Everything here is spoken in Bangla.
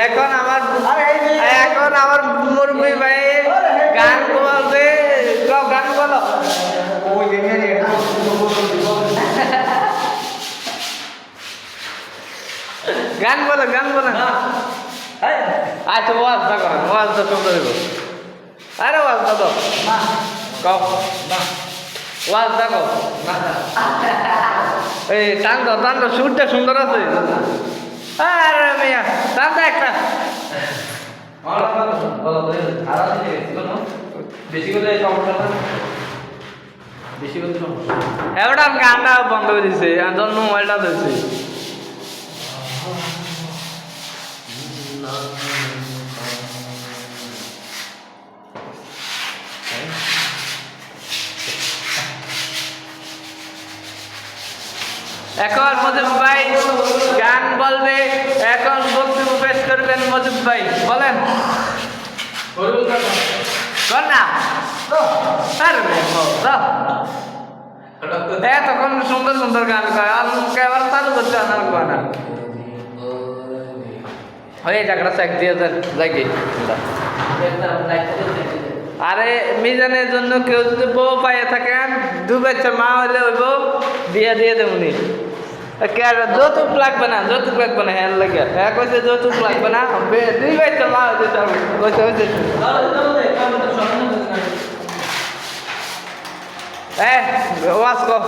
এখন আমার মুরব্বী ভাই গান বলবে, গান বলো। গান বলো, গান বলো। আচ্ছা ওয়াজটা করেন, ওয়াজটা সুন্দর হইব। আরে ওয়াজটা তো কও, ওয়াজটা কও। এই টান তো সুরটা সুন্দর আছে। আরে মিয়া টান তো একটা। এবার আমি গানটা বন্ধ করে দিচ্ছি, যখন মোবাইলটা ধরছি। এখন মজিদ ভাই গান বলবে, এখন বক্তব্য পেশ করবেন মজিদ ভাই, বলেন। কর না তখন সুন্দর সুন্দর গান কয়, আর এবার চালু করছে আমার কয় না। হয়ে টাকাটা চেক দিয়ে দেন লাগি। আরে মিজানের জন্য কেউ যদি বউ পাইয়ে থাকেন, দু বাচ্চা মা হইলে ওই বউ বিয়ে দিয়ে দেবনি। যৌতুক লাগবে না, যৌতুক লাগবে না। হ্যাঁ লাগে হ্যাঁ কইছে যৌতুক লাগবে না, দুই বাচ্চা মা হইতে কইছে। ওয়াজ কর।